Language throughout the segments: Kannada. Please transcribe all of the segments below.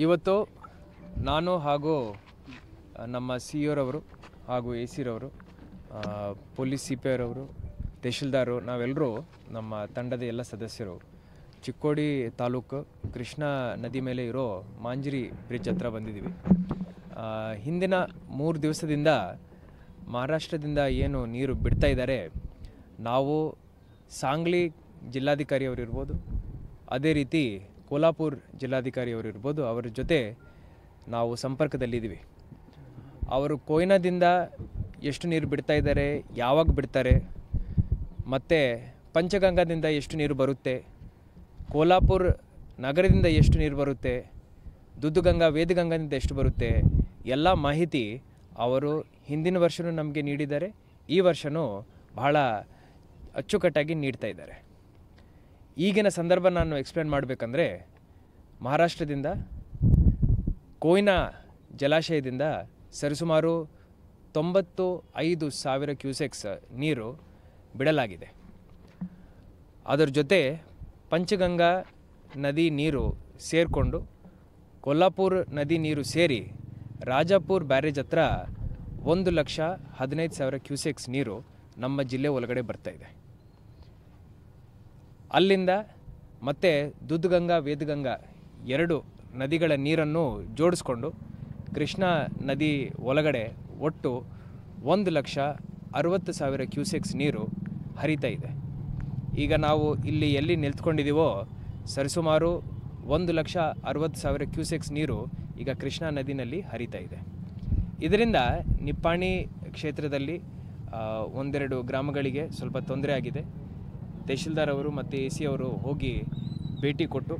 ಇವತ್ತು ನಾನು ಹಾಗೂ ನಮ್ಮ ಸಿಇಒರವರು ಹಾಗೂ ಎ ಸಿರವರು, ಪೊಲೀಸ್ CPI ರವರು, ತಹಶೀಲ್ದಾರರು, ನಾವೆಲ್ಲರೂ ನಮ್ಮ ತಂಡದ ಎಲ್ಲ ಸದಸ್ಯರು ಚಿಕ್ಕೋಡಿ ತಾಲೂಕು ಕೃಷ್ಣಾ ನದಿ ಮೇಲೆ ಇರೋ ಮಾಂಜರಿ ಬ್ರಿಡ್ಜ್ ಹತ್ರ ಬಂದಿದ್ದೀವಿ. ಹಿಂದಿನ 3 ದಿವಸದಿಂದ ಮಹಾರಾಷ್ಟ್ರದಿಂದ ಏನು ನೀರು ಬಿಡ್ತಾ ಇದ್ದಾರೆ, ನಾವು ಸಾಂಗ್ಲಿ ಜಿಲ್ಲಾಧಿಕಾರಿಯವರು ಇರ್ಬೋದು, ಅದೇ ರೀತಿ ಕೋಲ್ಹಾಪುರ ಜಿಲ್ಲಾಧಿಕಾರಿಯವರು ಇರ್ಬೋದು, ಅವರ ಜೊತೆ ನಾವು ಸಂಪರ್ಕದಲ್ಲಿದ್ದೀವಿ. ಅವರು ಕೊಯ್ನಾದಿಂದ ಎಷ್ಟು ನೀರು ಬಿಡ್ತಾ ಇದ್ದಾರೆ, ಯಾವಾಗ ಬಿಡ್ತಾರೆ, ಮತ್ತು ಪಂಚಗಂಗಾದಿಂದ ಎಷ್ಟು ನೀರು ಬರುತ್ತೆ, ಕೋಲ್ಹಾಪುರ ನಗರದಿಂದ ಎಷ್ಟು ನೀರು ಬರುತ್ತೆ, ದುದ್ದುಗಂಗಾ ವೇದಗಂಗಾದಿಂದ ಎಷ್ಟು ಬರುತ್ತೆ, ಎಲ್ಲ ಮಾಹಿತಿ ಅವರು ಹಿಂದಿನ ವರ್ಷವೂ ನಮಗೆ ನೀಡಿದ್ದಾರೆ, ಈ ವರ್ಷವೂ ಬಹಳ ಅಚ್ಚುಕಟ್ಟಾಗಿ ನೀಡ್ತಾ ಇದ್ದಾರೆ. ಈಗಿನ ಸಂದರ್ಭ ನಾನು ಎಕ್ಸ್ಪ್ಲೇನ್ ಮಾಡಬೇಕಂದ್ರೆ, ಮಹಾರಾಷ್ಟ್ರದಿಂದ ಕೊಯ್ನಾ ಜಲಾಶಯದಿಂದ ಸರಿಸುಮಾರು 95,000 ಕ್ಯೂಸೆಕ್ಸ್ ನೀರು ಬಿಡಲಾಗಿದೆ. ಅದರ ಜೊತೆ ಪಂಚಗಂಗಾ ನದಿ ನೀರು ಸೇರಿಕೊಂಡು ಕೊಲ್ಹಾಪುರ ನದಿ ನೀರು ಸೇರಿ ರಾಜಾಪುರ ಬ್ಯಾರೇಜ್ ಹತ್ರ 1,15,000 ಕ್ಯೂಸೆಕ್ಸ್ ನೀರು ನಮ್ಮ ಜಿಲ್ಲೆ ಒಳಗಡೆ ಬರ್ತಾಯಿದೆ. ಅಲ್ಲಿಂದ ಮತ್ತೆ ದುದ್ದುಗಂಗಾ ವೇದಗಂಗಾ 2 ನದಿಗಳ ನೀರನ್ನು ಜೋಡಿಸ್ಕೊಂಡು ಕೃಷ್ಣಾ ನದಿ ಒಳಗಡೆ ಒಟ್ಟು 1,60,000 ಕ್ಯೂಸೆಕ್ಸ್ ನೀರು ಹರಿತಾ ಇದೆ. ಈಗ ನಾವು ಇಲ್ಲಿ ಎಲ್ಲಿ ನಿಂತ್ಕೊಂಡಿದ್ದೀವೋ ಸರಿಸುಮಾರು 1,60,000 ಕ್ಯೂಸೆಕ್ಸ್ ನೀರು ಈಗ ಕೃಷ್ಣಾ ನದಿನಲ್ಲಿ ಹರಿತಾ ಇದೆ. ಇದರಿಂದ ನಿಪ್ಪಾಣಿ ಕ್ಷೇತ್ರದಲ್ಲಿ ಒಂದೆರಡು ಗ್ರಾಮಗಳಿಗೆ ಸ್ವಲ್ಪ ತೊಂದರೆ ಆಗಿದೆ. ತಹಶೀಲ್ದಾರ್ ಅವರು ಮತ್ತು AC ಅವರು ಹೋಗಿ ಭೇಟಿ ಕೊಟ್ಟು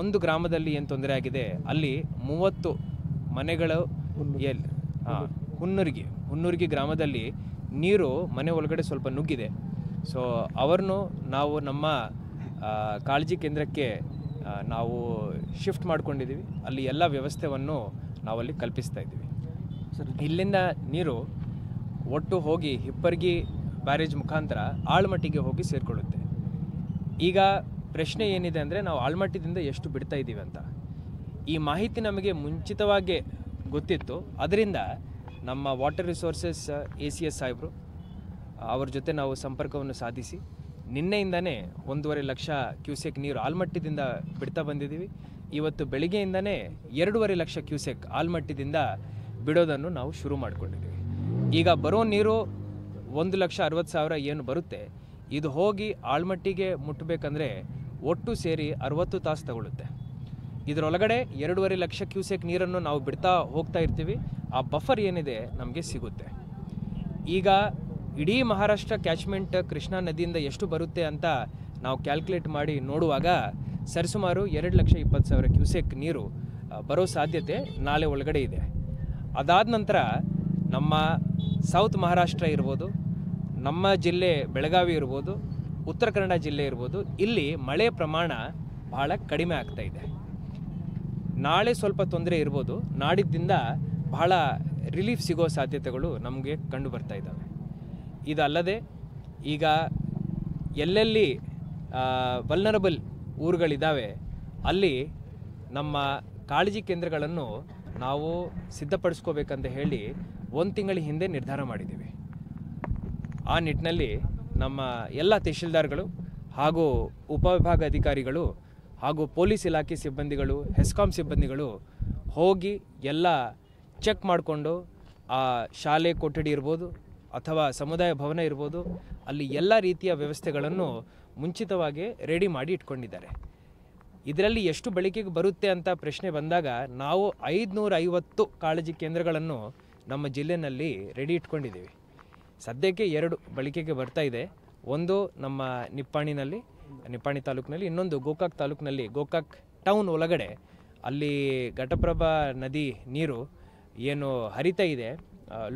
ಒಂದು ಗ್ರಾಮದಲ್ಲಿ ಏನು ತೊಂದರೆ ಆಗಿದೆ, ಅಲ್ಲಿ 30 ಮನೆಗಳು ಹುನ್ನೂರ್ಗಿ ಗ್ರಾಮದಲ್ಲಿ ನೀರು ಮನೆ ಒಳಗಡೆ ಸ್ವಲ್ಪ ನುಗ್ಗಿದೆ. ಸೊ ಅವರನ್ನು ನಾವು ನಮ್ಮ ಕಾಳಜಿ ಕೇಂದ್ರಕ್ಕೆ ನಾವು ಶಿಫ್ಟ್ ಮಾಡ್ಕೊಂಡಿದ್ದೀವಿ. ಅಲ್ಲಿ ಎಲ್ಲ ವ್ಯವಸ್ಥೆಯನ್ನು ನಾವಲ್ಲಿ ಕಲ್ಪಿಸ್ತಾ ಇದ್ದೀವಿ. ಇಲ್ಲಿಂದ ನೀರು ಒಟ್ಟು ಹೋಗಿ ಹಿಪ್ಪರ್ಗಿ ಬ್ಯಾರೇಜ್ ಮುಖಾಂತರ ಆಳ್ಮಟ್ಟಿಗೆ ಹೋಗಿ ಸೇರಿಕೊಳ್ಳುತ್ತೆ. ಈಗ ಪ್ರಶ್ನೆ ಏನಿದೆ ಅಂದರೆ, ನಾವು ಆಳ್ಮಟ್ಟಿದಿಂದ ಎಷ್ಟು ಬಿಡ್ತಾ ಇದ್ದೀವಿ ಅಂತ ಈ ಮಾಹಿತಿ ನಮಗೆ ಮುಂಚಿತವಾಗಿ ಗೊತ್ತಿತ್ತು. ಅದರಿಂದ ನಮ್ಮ ವಾಟರ್ ರಿಸೋರ್ಸಸ್ ACS ಸಾಹೇಬರು ಅವ್ರ ಜೊತೆ ನಾವು ಸಂಪರ್ಕವನ್ನು ಸಾಧಿಸಿ ನಿನ್ನೆಯಿಂದನೇ 1.5 ಲಕ್ಷ ಕ್ಯೂಸೆಕ್ ನೀರು ಆಲ್ಮಟ್ಟಿದಿಂದ ಬಿಡ್ತಾ ಬಂದಿದ್ದೀವಿ. ಇವತ್ತು ಬೆಳಿಗ್ಗೆಯಿಂದನೇ 2.5 ಲಕ್ಷ ಕ್ಯೂಸೆಕ್ ಆಲ್ಮಟ್ಟಿದಿಂದ ಬಿಡೋದನ್ನು ನಾವು ಶುರು ಮಾಡಿಕೊಂಡಿದ್ದೀವಿ. ಈಗ ಬರೋ ನೀರು 1,60,000 ಏನು ಬರುತ್ತೆ, ಇದು ಹೋಗಿ ಆಳ್ಮಟ್ಟಿಗೆ ಮುಟ್ಟಬೇಕಂದ್ರೆ ಒಟ್ಟು ಸೇರಿ 60 ತಾಸು ತಗೊಳ್ಳುತ್ತೆ. ಇದರೊಳಗಡೆ 2.5 ಲಕ್ಷ ಕ್ಯೂಸೆಕ್ ನೀರನ್ನು ನಾವು ಬಿಡ್ತಾ ಹೋಗ್ತಾ ಇರ್ತೀವಿ. ಆ ಬಫರ್ ಏನಿದೆ ನಮಗೆ ಸಿಗುತ್ತೆ. ಈಗ ಇಡೀ ಮಹಾರಾಷ್ಟ್ರ ಕ್ಯಾಚ್ಮೆಂಟ್ ಕೃಷ್ಣಾ ನದಿಯಿಂದ ಎಷ್ಟು ಬರುತ್ತೆ ಅಂತ ನಾವು ಕ್ಯಾಲ್ಕುಲೇಟ್ ಮಾಡಿ ನೋಡುವಾಗ ಸರಿಸುಮಾರು 2,20,000 ಕ್ಯೂಸೆಕ್ ನೀರು ಬರೋ ಸಾಧ್ಯತೆ ನಾಳೆ ಒಳಗಡೆ ಇದೆ. ಅದಾದ ನಂತರ ನಮ್ಮ ಸೌತ್ ಮಹಾರಾಷ್ಟ್ರ ಇರ್ಬೋದು, ನಮ್ಮ ಜಿಲ್ಲೆ ಬೆಳಗಾವಿ ಇರ್ಬೋದು, ಉತ್ತರ ಕನ್ನಡ ಜಿಲ್ಲೆ ಇರ್ಬೋದು, ಇಲ್ಲಿ ಮಳೆ ಪ್ರಮಾಣ ಬಹಳ ಕಡಿಮೆ ಆಗ್ತಾ ಇದೆ. ನಾಳೆ ಸ್ವಲ್ಪ ತೊಂದರೆ ಇರ್ಬೋದು, ನಾಡಿದ್ದಿಂದ ಬಹಳ ರಿಲೀಫ್ ಸಿಗೋ ಸಾಧ್ಯತೆಗಳು ನಮಗೆ ಕಂಡು ಬರ್ತಾ ಇದ್ದಾವೆ. ಇದಲ್ಲದೆ ಈಗ ಎಲ್ಲೆಲ್ಲಿ ವಲ್ನರಬಲ್ ಊರುಗಳಿದ್ದಾವೆ ಅಲ್ಲಿ ನಮ್ಮ ಕಾಳಜಿ ಕೇಂದ್ರಗಳನ್ನು ನಾವು ಸಿದ್ಧಪಡಿಸ್ಕೋಬೇಕಂತ ಹೇಳಿ 1 ತಿಂಗಳ ಹಿಂದೆ ನಿರ್ಧಾರ ಮಾಡಿದ್ದೀವಿ. ಆ ನಿಟ್ಟಿನಲ್ಲಿ ನಮ್ಮ ಎಲ್ಲ ತಹಶೀಲ್ದಾರ್ಗಳು ಹಾಗೂ ಉಪವಿಭಾಗ ಅಧಿಕಾರಿಗಳು ಹಾಗೂ ಪೊಲೀಸ್ ಇಲಾಖೆ ಸಿಬ್ಬಂದಿಗಳು, ಹೆಸ್ಕಾಂ ಸಿಬ್ಬಂದಿಗಳು ಹೋಗಿ ಎಲ್ಲ ಚೆಕ್ ಮಾಡಿಕೊಂಡು ಆ ಶಾಲೆ ಕೊಠಡಿ ಇರ್ಬೋದು ಅಥವಾ ಸಮುದಾಯ ಭವನ ಇರ್ಬೋದು, ಅಲ್ಲಿ ಎಲ್ಲ ರೀತಿಯ ವ್ಯವಸ್ಥೆಗಳನ್ನು ಮುಂಚಿತವಾಗಿ ರೆಡಿ ಮಾಡಿ ಇಟ್ಕೊಂಡಿದ್ದಾರೆ. ಇದರಲ್ಲಿ ಎಷ್ಟು ಬಳಕೆಗೆ ಬರುತ್ತೆ ಅಂತ ಪ್ರಶ್ನೆ ಬಂದಾಗ ನಾವು 550 ಕಾಳಜಿ ಕೇಂದ್ರಗಳನ್ನು ನಮ್ಮ ಜಿಲ್ಲೆಯಲ್ಲಿ ರೆಡಿ ಇಟ್ಕೊಂಡಿದ್ದೀವಿ. ಸದ್ಯಕ್ಕೆ 2 ಬಳಕೆಗೆ ಬರ್ತಾ ಇದೆ. ಒಂದು ನಮ್ಮ ನಿಪ್ಪಾಣಿ ತಾಲೂಕಿನಲ್ಲಿ, ಇನ್ನೊಂದು ಗೋಕಾಕ್ ತಾಲೂಕಿನಲ್ಲಿ, ಗೋಕಾಕ್ ಟೌನ್ ಒಳಗಡೆ ಅಲ್ಲಿ ಘಟಪ್ರಭಾ ನದಿ ನೀರು ಏನು ಹರಿತಾ ಇದೆ,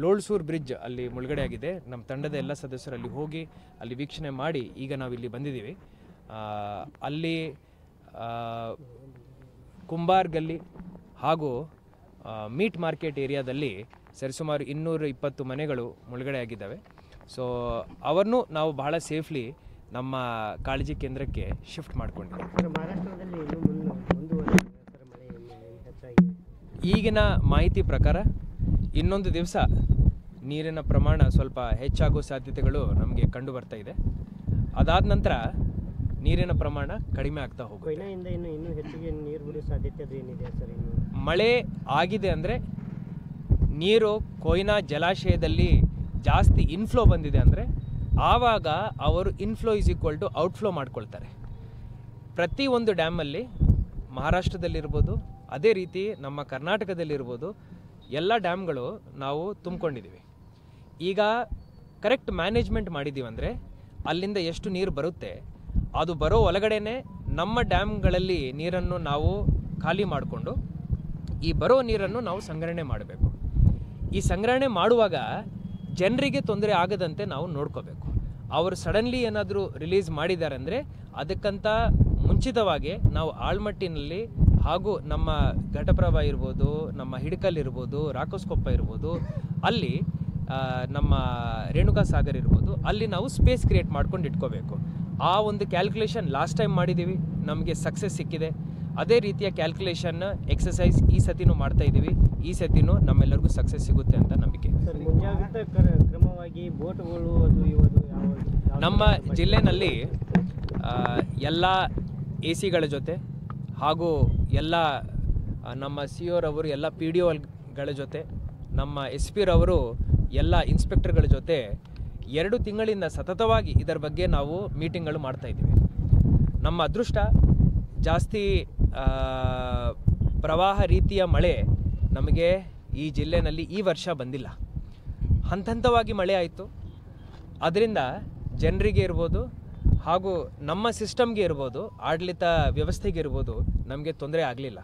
ಲೋಳ್ಸೂರ್ ಬ್ರಿಡ್ಜ್ ಅಲ್ಲಿ ಮುಳುಗಡೆ ಆಗಿದೆ. ನಮ್ಮ ತಂಡದ ಎಲ್ಲ ಸದಸ್ಯರು ಅಲ್ಲಿ ಹೋಗಿ ಅಲ್ಲಿ ವೀಕ್ಷಣೆ ಮಾಡಿ ಈಗ ನಾವು ಇಲ್ಲಿ ಬಂದಿದ್ದೀವಿ. ಅಲ್ಲಿ ಕುಂಬಾರ್ ಗಲ್ಲಿ ಹಾಗೂ ಮೀಟ್ ಮಾರ್ಕೆಟ್ ಏರಿಯಾದಲ್ಲಿ ಸರಿಸುಮಾರು 220 ಮನೆಗಳು ಮುಳುಗಡೆ ಆಗಿದ್ದಾವೆ. ಸೊ ಅವರನ್ನು ನಾವು ಬಹಳ ಸೇಫ್ಲಿ ನಮ್ಮ ಕಾಳಜಿ ಕೇಂದ್ರಕ್ಕೆ ಶಿಫ್ಟ್ ಮಾಡ್ಕೊಂಡಿದ್ದೀವಿ. ಮಹಾರಾಷ್ಟ್ರದಲ್ಲಿ ಈಗಿನ ಮಾಹಿತಿ ಪ್ರಕಾರ ಇನ್ನೊಂದು ದಿವಸ ನೀರಿನ ಪ್ರಮಾಣ ಸ್ವಲ್ಪ ಹೆಚ್ಚಾಗೋ ಸಾಧ್ಯತೆಗಳು ನಮಗೆ ಕಂಡು ಬರ್ತಾ ಇದೆ. ಅದಾದ ನಂತರ ನೀರಿನ ಪ್ರಮಾಣ ಕಡಿಮೆ ಆಗ್ತಾ ಹೋಗುತ್ತೆ. ಇನ್ನೂ ಹೆಚ್ಚಿಗೆ ನೀರು ಬಿಡೋ ಸಾಧ್ಯತೆ ಅದು ಏನಿದೆ ಸರ್? ಮಳೆ ಆಗಿದೆ ಅಂದರೆ ನೀರು ಕೊಯ್ನಾ ಜಲಾಶಯದಲ್ಲಿ ಜಾಸ್ತಿ ಇನ್ಫ್ಲೋ ಬಂದಿದೆ ಅಂದರೆ ಆವಾಗ ಅವರು inflow is equal to outflow ಮಾಡ್ಕೊಳ್ತಾರೆ. ಪ್ರತಿಯೊಂದು ಡ್ಯಾಮಲ್ಲಿ ಮಹಾರಾಷ್ಟ್ರದಲ್ಲಿರ್ಬೋದು, ಅದೇ ರೀತಿ ನಮ್ಮ ಕರ್ನಾಟಕದಲ್ಲಿರ್ಬೋದು, ಎಲ್ಲ ಡ್ಯಾಮ್ಗಳು ನಾವು ತುಂಬಿಕೊಂಡಿದ್ದೀವಿ. ಈಗ ಕರೆಕ್ಟ್ ಮ್ಯಾನೇಜ್ಮೆಂಟ್ ಮಾಡಿದ್ದೀವಿ ಅಂದರೆ ಅಲ್ಲಿಂದ ಎಷ್ಟು ನೀರು ಬರುತ್ತೆ ಅದು ಬರೋ ಒಳಗಡೆನೆ ನಮ್ಮ ಡ್ಯಾಮ್ಗಳಲ್ಲಿ ನೀರನ್ನು ನಾವು ಖಾಲಿ ಮಾಡಿಕೊಂಡು ಈ ಬರೋ ನೀರನ್ನು ನಾವು ಸಂಗ್ರಹಣೆ ಮಾಡಬೇಕು. ಈ ಸಂಗ್ರಹಣೆ ಮಾಡುವಾಗ ಜನರಿಗೆ ತೊಂದರೆ ಆಗದಂತೆ ನಾವು ನೋಡ್ಕೋಬೇಕು. ಅವರು ಸಡನ್ಲಿ ಏನಾದರೂ ರಿಲೀಸ್ ಮಾಡಿದ್ದಾರೆ ಅಂದರೆ ಅದಕ್ಕಂತ ಮುಂಚಿತವಾಗಿ ನಾವು ಆಳ್ಮಟ್ಟಿನಲ್ಲಿ ಹಾಗೂ ನಮ್ಮ ಘಟಪ್ರಭಾ ಇರ್ಬೋದು, ನಮ್ಮ ಹಿಡಕಲ್ ಇರ್ಬೋದು, ರಾಕೋಸ್ಕೊಪ್ಪ ಇರ್ಬೋದು, ಅಲ್ಲಿ ನಮ್ಮ ರೇಣುಕಾ ಸಾಗರ್ ಇರ್ಬೋದು, ಅಲ್ಲಿ ನಾವು ಸ್ಪೇಸ್ ಕ್ರಿಯೇಟ್ ಮಾಡ್ಕೊಂಡು ಇಟ್ಕೋಬೇಕು. ಆ ಒಂದು ಕ್ಯಾಲ್ಕುಲೇಷನ್ ಲಾಸ್ಟ್ ಟೈಮ್ ಮಾಡಿದ್ದೀವಿ, ನಮಗೆ ಸಕ್ಸಸ್ ಸಿಕ್ಕಿದೆ. ಅದೇ ರೀತಿಯ ಕ್ಯಾಲ್ಕುಲೇಷನ್ ಎಕ್ಸಸೈಸ್ ಈ ಸತಿನೂ ಮಾಡ್ತಾ ಇದ್ದೀವಿ. ಈ ಸತಿನೂ ನಮ್ಮೆಲ್ಲರಿಗೂ ಸಕ್ಸಸ್ ಸಿಗುತ್ತೆ ಅಂತ ನಂಬಿಕೆ. ಮುಂಜಾಗ್ರತಾ ಕ್ರಮವಾಗಿ ಬೋಟ್ಗಳು ನಮ್ಮ ಜಿಲ್ಲೆನಲ್ಲಿ ಎಲ್ಲ ಎ ಸಿಗಳ ಜೊತೆ ಹಾಗೂ ಎಲ್ಲ ನಮ್ಮ ಸಿ ಒರವರು, ಎಲ್ಲ ಪಿ ಡಿ ಒಗಳ ಜೊತೆ, ನಮ್ಮ ಎಸ್ ಪಿ ರವರು, ಎಲ್ಲ ಇನ್ಸ್ಪೆಕ್ಟರ್ಗಳ ಜೊತೆ 2 ತಿಂಗಳಿಂದ ಸತತವಾಗಿ ಇದರ ಬಗ್ಗೆ ನಾವು ಮೀಟಿಂಗ್ಗಳು ಮಾಡ್ತಾಯಿದ್ದೀವಿ. ನಮ್ಮ ಅದೃಷ್ಟ ಜಾಸ್ತಿ ಪ್ರವಾಹ ರೀತಿಯ ಮಳೆ ನಮಗೆ ಈ ಜಿಲ್ಲೆಯಲ್ಲಿ ಈ ವರ್ಷ ಬಂದಿಲ್ಲ. ಹಂತವಾಗಿ ಮಳೆ ಆಯಿತು. ಅದರಿಂದ ಜನರಿಗೆ ಇರ್ಬೋದು ಹಾಗೂ ನಮ್ಮ ಸಿಸ್ಟಮ್ಗೆ ಇರ್ಬೋದು, ಆಡಳಿತ ವ್ಯವಸ್ಥೆಗೆ ಇರ್ಬೋದು, ನಮಗೆ ತೊಂದರೆ ಆಗಲಿಲ್ಲ.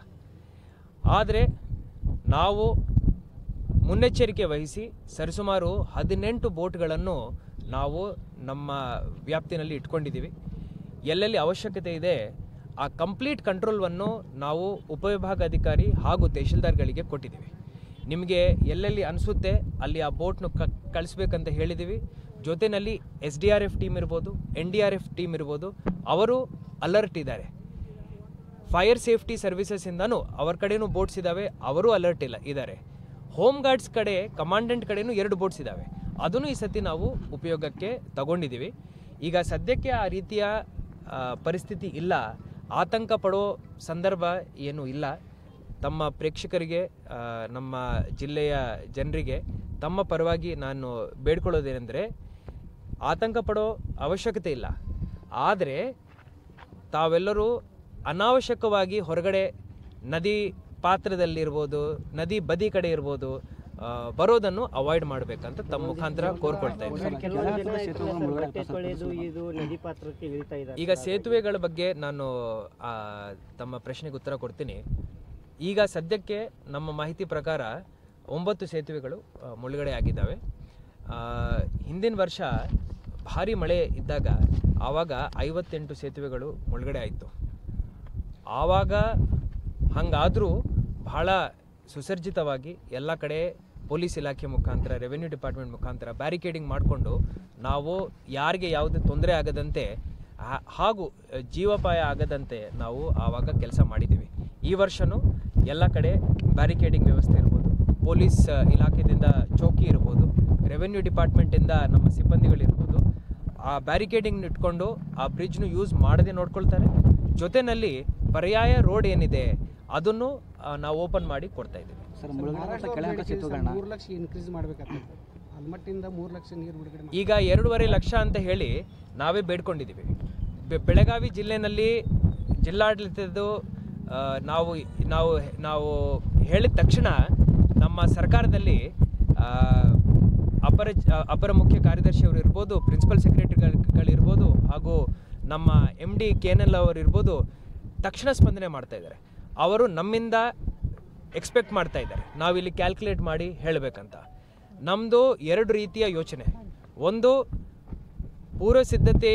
ಆದರೆ ನಾವು ಮುನ್ನೆಚ್ಚರಿಕೆ ವಹಿಸಿ ಸರಿಸುಮಾರು 18 ಬೋಟ್ಗಳನ್ನು ನಾವು ನಮ್ಮ ವ್ಯಾಪ್ತಿನಲ್ಲಿ ಇಟ್ಕೊಂಡಿದ್ದೀವಿ. ಎಲ್ಲೆಲ್ಲಿ ಅವಶ್ಯಕತೆ ಇದೆ ಆ ಕಂಪ್ಲೀಟ್ ಕಂಟ್ರೋಲ್ವನ್ನು ನಾವು ಉಪವಿಭಾಗಾಧಿಕಾರಿ ಹಾಗೂ ತಹಶೀಲ್ದಾರ್ಗಳಿಗೆ ಕೊಟ್ಟಿದ್ದೀವಿ. ನಿಮಗೆ ಎಲ್ಲೆಲ್ಲಿ ಅನಿಸುತ್ತೆ ಅಲ್ಲಿ ಆ ಬೋಟ್ನು ಕಳಿಸ್ಬೇಕಂತ ಹೇಳಿದ್ದೀವಿ. ಜೊತೆಯಲ್ಲಿ SDRF ಟೀಮ್ ಇರ್ಬೋದು, NDRF ಟೀಮ್ ಇರ್ಬೋದು, ಅವರು ಅಲರ್ಟ್ ಇದ್ದಾರೆ. ಫೈರ್ ಸೇಫ್ಟಿ ಸರ್ವಿಸಸ್ಸಿಂದನೂ ಅವ್ರ ಕಡೆಯೂ ಬೋಟ್ಸ್ ಇದ್ದಾವೆ, ಅವರು ಅಲರ್ಟ್ ಇದ್ದಾರೆ. ಹೋಮ್ ಗಾರ್ಡ್ಸ್ ಕಡೆ, ಕಮಾಂಡೆಂಟ್ ಕಡೆಯೂ 2 ಬೋಟ್ಸ್ ಇದ್ದಾವೆ. ಅದನ್ನು ಈ ಸತಿ ನಾವು ಉಪಯೋಗಕ್ಕೆ ತಗೊಂಡಿದ್ದೀವಿ. ಈಗ ಸದ್ಯಕ್ಕೆ ಆ ರೀತಿಯ ಪರಿಸ್ಥಿತಿ ಇಲ್ಲ, ಆತಂಕ ಪಡೋ ಸಂದರ್ಭ ಏನೂ ಇಲ್ಲ. ತಮ್ಮ ಪ್ರೇಕ್ಷಕರಿಗೆ, ನಮ್ಮ ಜಿಲ್ಲೆಯ ಜನರಿಗೆ ತಮ್ಮ ಪರವಾಗಿ ನಾನು ಬೇಡ್ಕೊಳ್ಳೋದೇನೆಂದರೆ, ಆತಂಕ ಪಡೋ ಅವಶ್ಯಕತೆ ಇಲ್ಲ. ಆದರೆ ತಾವೆಲ್ಲರೂ ಅನಾವಶ್ಯಕವಾಗಿ ಹೊರಗಡೆ ನದಿ ಪಾತ್ರದಲ್ಲಿರ್ಬೋದು, ನದಿ ಬದಿ ಕಡೆ ಇರ್ಬೋದು ಬರೋದನ್ನು ಅವಾಯ್ಡ್ ಮಾಡಬೇಕಂತ ತಮ್ಮ ಮುಖಾಂತರ ಕೋರ್ಕೊಳ್ತಾ ಇದ್ದೀನಿ. ಈಗ ಸೇತುವೆಗಳ ಬಗ್ಗೆ ನಾನು ತಮ್ಮ ಪ್ರಶ್ನೆಗೆ ಉತ್ತರ ಕೊಡ್ತೀನಿ. ಈಗ ಸದ್ಯಕ್ಕೆ ನಮ್ಮ ಮಾಹಿತಿ ಪ್ರಕಾರ 9 ಸೇತುವೆಗಳು ಮುಳುಗಡೆ ಆಗಿದ್ದಾವೆ. ಹಿಂದಿನ ವರ್ಷ ಭಾರಿ ಮಳೆ ಇದ್ದಾಗ ಆವಾಗ 58 ಸೇತುವೆಗಳು ಮುಳುಗಡೆ ಆಯಿತು. ಆವಾಗ ಹಂಗಾದರೂ ಬಹಳ ಸುಸರ್ಜಿತವಾಗಿ ಎಲ್ಲ ಕಡೆ ಪೊಲೀಸ್ ಇಲಾಖೆ ಮುಖಾಂತರ, ರೆವೆನ್ಯೂ ಡಿಪಾರ್ಟ್ಮೆಂಟ್ ಮುಖಾಂತರ ಬ್ಯಾರಿಕೇಡಿಂಗ್ ಮಾಡಿಕೊಂಡು ನಾವು ಯಾರಿಗೆ ಯಾವುದೇ ತೊಂದರೆ ಆಗದಂತೆ ಹಾಗೂ ಜೀವಪಾಯ ಆಗದಂತೆ ನಾವು ಆವಾಗ ಕೆಲಸ ಮಾಡಿದ್ದೀವಿ. ಈ ವರ್ಷವೂ ಎಲ್ಲ ಕಡೆ ಬ್ಯಾರಿಕೇಡಿಂಗ್ ವ್ಯವಸ್ಥೆ ಇರ್ಬೋದು, ಪೊಲೀಸ್ ಇಲಾಖೆಯಿಂದ ಚೌಕಿ ಇರ್ಬೋದು, ರೆವೆನ್ಯೂ ಡಿಪಾರ್ಟ್ಮೆಂಟಿಂದ ನಮ್ಮ ಸಿಬ್ಬಂದಿಗಳಿರ್ಬೋದು, ಆ ಬ್ಯಾರಿಕೇಡಿಂಗ್ ಇಟ್ಕೊಂಡು ಆ ಬ್ರಿಡ್ಜ್ನು ಯೂಸ್ ಮಾಡದೆ ನೋಡ್ಕೊಳ್ತಾರೆ. ಜೊತೆಯಲ್ಲಿ ಪರ್ಯಾಯ ರೋಡ್ ಏನಿದೆ ಅದನ್ನು ನಾವು ಓಪನ್ ಮಾಡಿ ಕೊಡ್ತಾ ಇದ್ದೀವಿ. ಈಗ 2.5 ಲಕ್ಷ ಅಂತ ಹೇಳಿ ನಾವೇ ಬೇಡ್ಕೊಂಡಿದ್ದೀವಿ. ಬೆಳಗಾವಿ ಜಿಲ್ಲೆಯಲ್ಲಿ ಜಿಲ್ಲಾಡಳಿತದ್ದು ನಾವು ನಾವು ನಾವು ಹೇಳಿದ ತಕ್ಷಣ ನಮ್ಮ ಸರ್ಕಾರದಲ್ಲಿ ಅಪರ ಮುಖ್ಯ ಕಾರ್ಯದರ್ಶಿಯವರು ಇರ್ಬೋದು, ಪ್ರಿನ್ಸಿಪಲ್ ಸೆಕ್ರೆಟರಿಗಳಿರ್ಬೋದು, ಹಾಗೂ ನಮ್ಮ MD KNL ಅವರು ಇರ್ಬೋದು, ತಕ್ಷಣ ಸ್ಪಂದನೆ ಮಾಡ್ತಾ ಇದ್ದಾರೆ. ಅವರು ನಮ್ಮಿಂದ ಎಕ್ಸ್ಪೆಕ್ಟ್ ಮಾಡ್ತಾ ಇದ್ದಾರೆ ನಾವಿಲ್ಲಿ ಕ್ಯಾಲ್ಕುಲೇಟ್ ಮಾಡಿ ಹೇಳಬೇಕಂತ. ನಮ್ಮದು 2 ರೀತಿಯ ಯೋಚನೆ. ಒಂದು, ಪೂರ್ವ ಸಿದ್ಧತೆ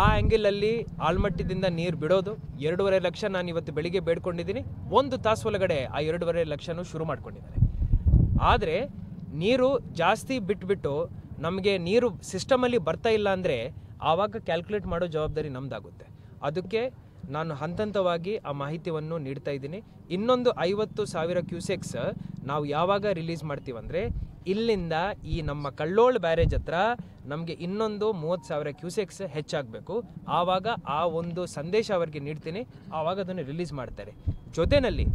ಆ ಆ್ಯಂಗಲಲ್ಲಿ ಆಳ್ಮಟ್ಟದಿಂದ ನೀರು ಬಿಡೋದು. 2.5 ಲಕ್ಷ ನಾನು ಇವತ್ತು ಬೆಳಿಗ್ಗೆ ಬೇಡ್ಕೊಂಡಿದ್ದೀನಿ. 1 ತಾಸು ಒಳಗಡೆ ಆ 2.5 ಲಕ್ಷನೂ ಶುರು ಮಾಡ್ಕೊಂಡಿದ್ದಾರೆ. ಆದರೆ ನೀರು ಜಾಸ್ತಿ ಬಿಟ್ಬಿಟ್ಟು ನಮಗೆ ನೀರು ಸಿಸ್ಟಮಲ್ಲಿ ಬರ್ತಾ ಇಲ್ಲ ಅಂದರೆ ಆವಾಗ ಕ್ಯಾಲ್ಕುಲೇಟ್ ಮಾಡೋ ಜವಾಬ್ದಾರಿ ನಮ್ಮದಾಗುತ್ತೆ. ಅದಕ್ಕೆ ನಾನು ಹಂತವಾಗಿ ಆ ಮಾಹಿತಿಯನ್ನು ನೀಡ್ತಾ ಇದ್ದೀನಿ. ಇನ್ನೊಂದು 50,000 ಕ್ಯೂಸೆಕ್ಸ್ ನಾವು ಯಾವಾಗ ರಿಲೀಸ್ ಮಾಡ್ತೀವಂದರೆ ಇಲ್ಲಿಂದ ಈ ನಮ್ಮ ಕಳ್ಳೋಳ್ ಬ್ಯಾರೇಜ್ ಹತ್ರ ನಮಗೆ ಇನ್ನೊಂದು 30,000 ಕ್ಯೂಸೆಕ್ಸ್ ಹೆಚ್ಚಾಗಬೇಕು. ಆವಾಗ ಆ ಒಂದು ಸಂದೇಶ ಅವರಿಗೆ ನೀಡ್ತೀನಿ, ಆವಾಗ ಅದನ್ನು ರಿಲೀಸ್ ಮಾಡ್ತಾರೆ. ಜೊತೆಯಲ್ಲಿ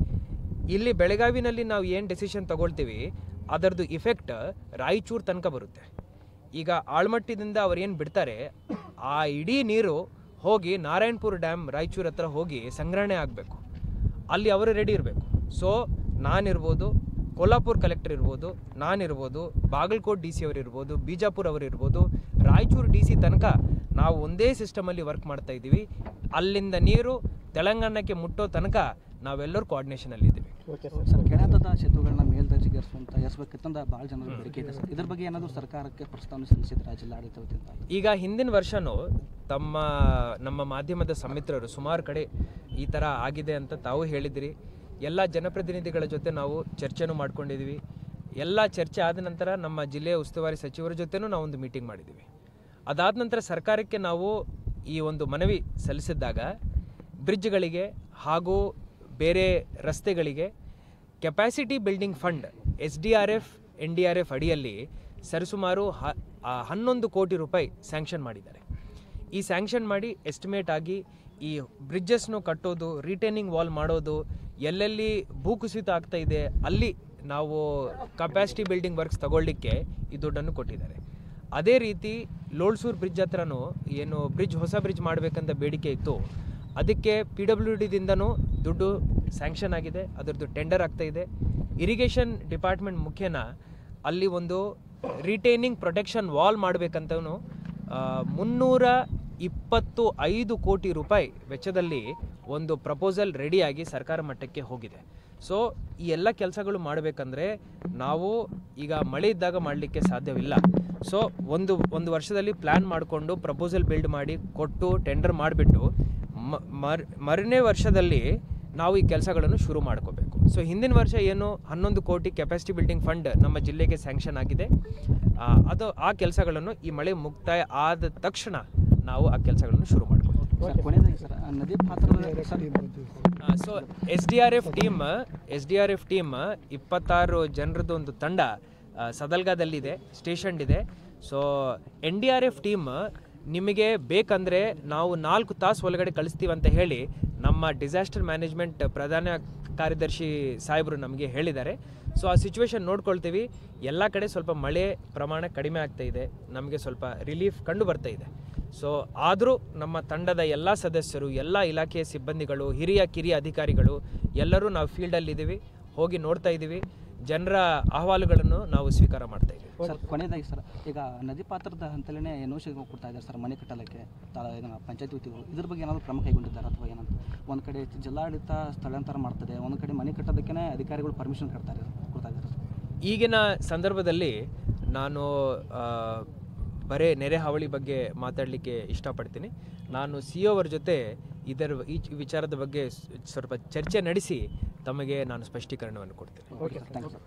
ಇಲ್ಲಿ ಬೆಳಗಾವಿನಲ್ಲಿ ನಾವು ಏನು ಡೆಸಿಷನ್ ತಗೊಳ್ತೀವಿ ಅದರದ್ದು ಇಫೆಕ್ಟ್ ರಾಯಚೂರು ತನಕ ಬರುತ್ತೆ. ಈಗ ಆಳ್ಮಟ್ಟಿದಿಂದ ಅವ್ರು ಏನು ಬಿಡ್ತಾರೆ ಆ ಇಡೀ ನೀರು ಹೋಗಿ ನಾರಾಯಣಪುರ ಡ್ಯಾಮ್ ರಾಯಚೂರು ಹತ್ರ ಹೋಗಿ ಸಂಗ್ರಹಣೆ ಆಗಬೇಕು. ಅಲ್ಲಿ ಅವರು ರೆಡಿ ಇರಬೇಕು. ಸೊ ನಾನಿರ್ಬೋದು, ಕೊಲ್ಹಾಪುರ ಕಲೆಕ್ಟರ್ ಇರ್ಬೋದು, ನಾನಿರ್ಬೋದು, ಬಾಗಲಕೋಟೆ ಡಿ ಸಿ ಅವರು ಇರ್ಬೋದು, ಬಿಜಾಪುರ ಅವರು ಇರ್ಬೋದು, ರಾಯಚೂರು ಡಿ ಸಿ ತನಕ ನಾವು ಒಂದೇ ಸಿಸ್ಟಮಲ್ಲಿ ವರ್ಕ್ ಮಾಡ್ತಾ ಇದ್ದೀವಿ. ಅಲ್ಲಿಂದ ನೀರು ತೆಲಂಗಾಣಕ್ಕೆ ಮುಟ್ಟೋ ತನಕ ನಾವೆಲ್ಲರೂ ಕೋಆರ್ಡಿನೇಷನಲ್ಲಿದ್ದೀವಿ. ಸರ್, ಕೆಳಹಂತದ ಸೇತುವೆಗಳನ್ನ ಮೇಲ್ದರ್ಜೆಗೇರಿಸುವಂತ ಎಸ್ಬೇಕಂತ ಭಾಳ ಜನರ ಬೇಡಿಕೆ ಇದೆ ಸರ್. ಇದ್ರ ಬಗ್ಗೆ ಏನಾದರೂ ಸರ್ಕಾರಕ್ಕೆ ಪ್ರಸ್ತಾವನೆ ಸಲ್ಲಿಸಿದ್ರೆ ಜಿಲ್ಲಾಡಳಿತ ವತಿಯಿಂದ? ಈಗ ಹಿಂದಿನ ವರ್ಷನೂ ನಮ್ಮ ಮಾಧ್ಯಮದ ಸಮಿತ್ರರು ಸುಮಾರು ಕಡೆ ಈ ಥರ ಆಗಿದೆ ಅಂತ ತಾವು ಹೇಳಿದಿರಿ. ಎಲ್ಲ ಜನಪ್ರತಿನಿಧಿಗಳ ಜೊತೆ ನಾವು ಚರ್ಚೆನೂ ಮಾಡ್ಕೊಂಡಿದ್ದೀವಿ. ಎಲ್ಲ ಚರ್ಚೆ ಆದ ನಂತರ ನಮ್ಮ ಜಿಲ್ಲೆಯ ಉಸ್ತುವಾರಿ ಸಚಿವರ ಜೊತೆನೂ ನಾವು ಒಂದು ಮೀಟಿಂಗ್ ಮಾಡಿದ್ದೀವಿ. ಅದಾದ ನಂತರ ಸರ್ಕಾರಕ್ಕೆ ನಾವು ಈ ಒಂದು ಮನವಿ ಸಲ್ಲಿಸಿದ್ದಾಗ ಬ್ರಿಡ್ಜ್ಗಳಿಗೆ ಹಾಗೂ ಬೇರೆ ರಸ್ತೆಗಳಿಗೆ capacity building fund SDRF NDRF ಅಡಿಯಲ್ಲಿ ಸರಿಸುಮಾರು 11 ಕೋಟಿ ರೂಪಾಯಿ ಸ್ಯಾಂಕ್ಷನ್ ಮಾಡಿದ್ದಾರೆ. ಈ ಸ್ಯಾಂಕ್ಷನ್ ಮಾಡಿ ಎಸ್ಟಿಮೇಟ್ ಆಗಿ ಈ ಬ್ರಿಡ್ಜಸ್ನು ಕಟ್ಟೋದು, ರಿಟೈನಿಂಗ್ ವಾಲ್ ಮಾಡೋದು, ಎಲ್ಲೆಲ್ಲಿ ಭೂಕುಸಿತ ಆಗ್ತಾ ಇದೆ ಅಲ್ಲಿ ನಾವು ಕೆಪಾಸಿಟಿ ಬಿಲ್ಡಿಂಗ್ ವರ್ಕ್ಸ್ ತಗೊಳ್ಳಿಕ್ಕೆ ಈ ದುಡ್ಡನ್ನು ಕೊಟ್ಟಿದ್ದಾರೆ. ಅದೇ ರೀತಿ ಲೋಳ್ಸೂರು ಬ್ರಿಡ್ಜ್ ಹತ್ರನೂ ಏನು ಹೊಸ ಬ್ರಿಡ್ಜ್ ಮಾಡಬೇಕಂತ ಬೇಡಿಕೆ ಇತ್ತು, ಅದಕ್ಕೆ PWDದಿಂದನೂ ದುಡ್ಡು ಸ್ಯಾಂಕ್ಷನ್ ಆಗಿದೆ. ಅದರದ್ದು ಟೆಂಡರ್ ಆಗ್ತಾ ಇದೆ. ಇರಿಗೇಷನ್ ಡಿಪಾರ್ಟ್ಮೆಂಟ್ ಮುಖ್ಯನ ಅಲ್ಲಿ ಒಂದು ರಿಟೈನಿಂಗ್ ಪ್ರೊಟೆಕ್ಷನ್ ವಾಲ್ ಮಾಡಬೇಕಂತೂ 325 ಕೋಟಿ ರೂಪಾಯಿ ವೆಚ್ಚದಲ್ಲಿ ಒಂದು ಪ್ರಪೋಸಲ್ ರೆಡಿಯಾಗಿ ಸರ್ಕಾರ ಮಟ್ಟಕ್ಕೆ ಹೋಗಿದೆ. ಸೊ ಈ ಎಲ್ಲ ಕೆಲಸಗಳು ಮಾಡಬೇಕಂದ್ರೆ ನಾವು ಈಗ ಮಳೆ ಇದ್ದಾಗ ಮಾಡಲಿಕ್ಕೆ ಸಾಧ್ಯವಿಲ್ಲ. ಸೊ ಒಂದು ವರ್ಷದಲ್ಲಿ ಪ್ಲ್ಯಾನ್ ಮಾಡಿಕೊಂಡು ಪ್ರಪೋಸಲ್ ಬಿಲ್ಡ್ ಮಾಡಿ ಕೊಟ್ಟು ಟೆಂಡರ್ ಮಾಡಿಬಿಟ್ಟು ಮರನೇ ವರ್ಷದಲ್ಲಿ ನಾವು ಈ ಕೆಲಸಗಳನ್ನು ಶುರು ಮಾಡ್ಕೋಬೇಕು. ಸೊ ಹಿಂದಿನ ವರ್ಷ ಏನು 11 ಕೋಟಿ ಕೆಪಾಸಿಟಿ ಬಿಲ್ಡಿಂಗ್ ಫಂಡ್ ನಮ್ಮ ಜಿಲ್ಲೆಗೆ ಸ್ಯಾಂಕ್ಷನ್ ಆಗಿದೆ. ಆ ಕೆಲಸಗಳನ್ನು ಈ ಮಳೆ ಮುಕ್ತಾಯ ಆದ ತಕ್ಷಣ ನಾವು ಆ ಕೆಲಸಗಳನ್ನು ಶುರು ಮಾಡ್ಕೊಳ್ತೀವಿ. ನದಿ ಪಾತ್ರದ ಸೊ SDRF ಟೀಮ್ 26 ಜನರದ್ದು ಒಂದು ತಂಡ ಸದಲ್ಗಾದಲ್ಲಿದೆ, ಸ್ಟೇಷನ್ ಇದೆ. ಸೊ NDRF ಟೀಮ್ ನಿಮಗೆ ಬೇಕಂದರೆ ನಾವು 4 ತಾಸು ಒಳಗಡೆ ಕಳಿಸ್ತೀವಿ ಅಂತ ಹೇಳಿ ನಮ್ಮ ಡಿಸಾಸ್ಟರ್ ಮ್ಯಾನೇಜ್ಮೆಂಟ್ ಪ್ರಧಾನ ಕಾರ್ಯದರ್ಶಿ ಸಾಹೇಬರು ನಮಗೆ ಹೇಳಿದ್ದಾರೆ. ಸೊ ಆ ಸಿಚುವೇಶನ್ ನೋಡ್ಕೊಳ್ತೀವಿ. ಎಲ್ಲ ಕಡೆ ಸ್ವಲ್ಪ ಮಳೆ ಪ್ರಮಾಣ ಕಡಿಮೆ ಆಗ್ತಾ ಇದೆ, ನಮಗೆ ಸ್ವಲ್ಪ ರಿಲೀಫ್ ಕಂಡು ಬರ್ತಾ ಇದೆ. ಸೊ ಆದರೂ ನಮ್ಮ ತಂಡದ ಎಲ್ಲ ಸದಸ್ಯರು, ಎಲ್ಲ ಇಲಾಖೆಯ ಸಿಬ್ಬಂದಿಗಳು, ಕಿರಿಯ ಅಧಿಕಾರಿಗಳು ಎಲ್ಲರೂ ನಾವು ಫೀಲ್ಡಲ್ಲಿದ್ದೀವಿ, ಹೋಗಿ ನೋಡ್ತಾ ಇದ್ದೀವಿ. ಜನರ ಅಹವಾಲುಗಳನ್ನು ನಾವು ಸ್ವೀಕಾರ ಮಾಡ್ತಾ ಇದ್ದೀವಿ. ಸರ್, ಕೊನೆಯದಾಗಿ ಸರ್, ಈಗ ನದಿ ಪಾತ್ರದ ಹಂತಲೇ ನೋಶಿ ಕೊಡ್ತಾ ಇದ್ದಾರೆ ಸರ್ ಮನೆ ಕಟ್ಟಲಿಕ್ಕೆ ಪಂಚಾಯತ್ ವತಿಗಳು. ಇದ್ರ ಬಗ್ಗೆ ಏನಾದರೂ ಕ್ರಮ ಕೈಗೊಂಡಿದ್ದಾರೆ ಅಥವಾ ಏನಂತ? ಒಂದು ಕಡೆ ಜಿಲ್ಲಾಡಳಿತ ಸ್ಥಳಾಂತರ ಮಾಡ್ತದೆ, ಒಂದು ಕಡೆ ಮನೆ ಕಟ್ಟೋದಕ್ಕೆ ಅಧಿಕಾರಿಗಳು ಪರ್ಮಿಷನ್ ಕೊಡ್ತಾ ಇದ್ದಾರೆ. ಈಗಿನ ಸಂದರ್ಭದಲ್ಲಿ ನಾನು ಬರೇ ನೆರೆ ಹಾವಳಿ ಬಗ್ಗೆ ಮಾತಾಡಲಿಕ್ಕೆ ಇಷ್ಟಪಡ್ತೀನಿ. ನಾನು CO ಅವರ ಜೊತೆ ಈ ವಿಚಾರದ ಬಗ್ಗೆ ಸ್ವಲ್ಪ ಚರ್ಚೆ ನಡೆಸಿ ತಮಗೆ ನಾನು ಸ್ಪಷ್ಟೀಕರಣವನ್ನು ಕೊಡ್ತೇನೆ. Okay, thank you.